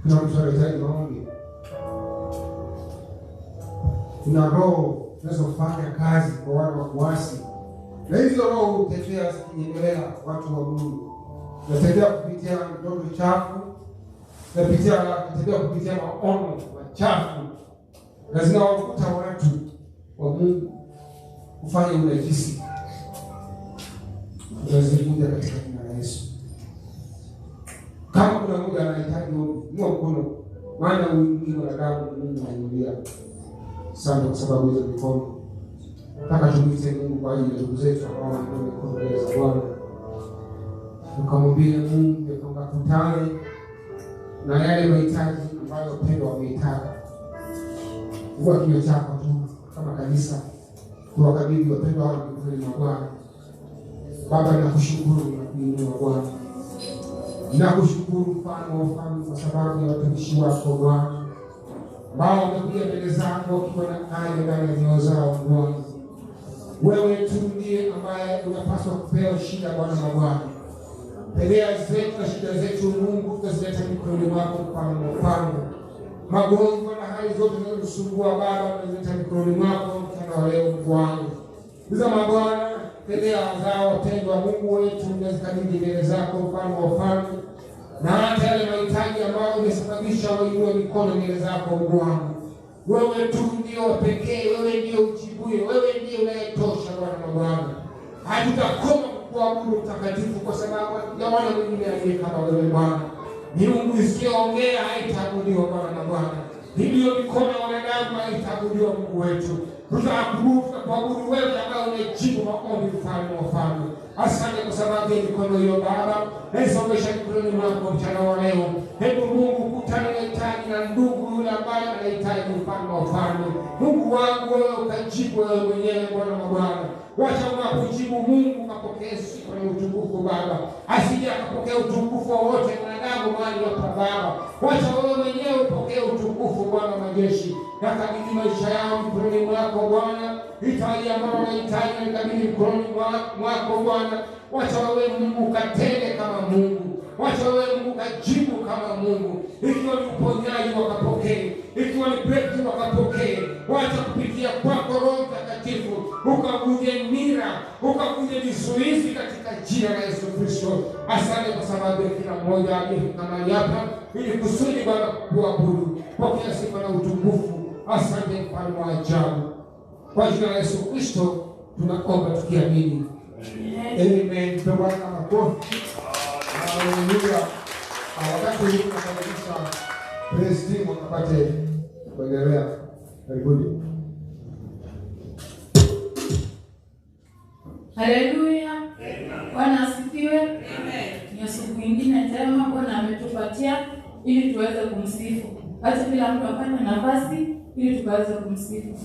Kuna mtu anahitaji maombi. Kuna roho zinazofanya kazi kwa watu wa kuasi, na hizo roho hutembea zikinyemelea watu wa Mungu. Natembea kupitia ndoto chafu, natembea kupitia maono machafu, na zinawavuta watu wa Mungu kufanya unajisi. Tunazungumza katika jina la Yesu. Kama kuna mmoja anahitaji kuinua mkono, maana uingie wanadamu Mungu anainulia. Asante kwa sababu hizo mikono. Nataka tumwite Mungu kwa ajili ya ndugu zetu ambao wanainua mikono mbele za Bwana. Tukamwambie Mungu ya kwamba kutane na yale mahitaji ambayo pendo wameitaka. Kwa kinywa chako tu kama kanisa tuwakabidhi wapendwa wao mikononi mwa Bwana. Baba, nakushukuru na kuinua Bwana. Nakushukuru Mfalme wa wafalme kwa sababu ya watumishi wako Bwana, ambao wamekuja mbele zako wakiwa na haja ndani ya mioyo zao Bwana. Wewe tu ndiye ambaye unapaswa kupewa shida Bwana na Bwana. Pelea zetu na shida zetu Mungu tutazileta mikononi mwako Mfalme wa wafalme. Magonjwa na hali zote zinazosumbua Baba tutazileta mikononi mwako mchana wa leo Bwana. Tazama Bwana, pelea wazao wapendwa Mungu wetu tunazikabidhi mbele zako Mfalme wa wafalme. Na hata yale mahitaji ambayo umesababisha wainue mikono mbele zako Bwana. Wewe tu ndio pekee, wewe ndio ujibuye, wewe ndio unayetosha Bwana na Bwana. Hatutakoma kuabudu mtakatifu kwa sababu hawana mwingine aliye kama wewe Bwana. Miungu isiyoongea haitaabudiwa Bwana na Bwana. Ndio mikono ya wanadamu haitaabudiwa Mungu wetu. Tutakuabudu wewe ambaye unajibu maombi Mfalme wa wafalme. Asante kwa sababu ya mikono hiyo Baba. Naisongesha mikononi mwako mchana wa leo. Hebu Mungu kutana na hitaji na ndugu yule ambaye anahitaji Mfalme wa wafalme. Mungu wangu wewe ukajibu wewe mwenyewe Bwana wa Bwana. Wacha unapojibu Mungu kapokee sifa na utukufu Baba. Asije akapokea utukufu wote mwanadamu mali hapa Baba. Wacha wewe mwenyewe upokee utukufu Bwana majeshi. Nakabidhi maisha yao mikononi mwako Bwana. Hitaji ambalo unahitaji nakabidhi mikononi mwako Bwana. Wacha wewe Mungu katende kama Mungu. Wacha wewe Mungu kajibu kama Mungu. Ikiwa ni uponyaji wakapokee, ikiwa ni breakthrough wakapokee. Wacha kupitia kwako Roho Mtakatifu ukavunje nira, ukavunje vizuizi katika jina la Yesu Kristo. Asante kwa sababu ya kila mmoja aliyefika mahali hapa ili kusudi Bwana kuabudu. Pokea sifa na utukufu. Asante Mfalme wa ajabu. Kwa jina la Yesu Kristo tunaomba tukiamini. Amen. Bwana makofi. Haleluya. Wakati huu tunakamilisha praise team wakapate kuendelea. Karibuni. Haleluya. Bwana asifiwe. Amen. Ni siku nyingine tena Bwana ametupatia ili tuweze kumsifu. Hata kila mtu apate nafasi ili tukaweze kumsifu.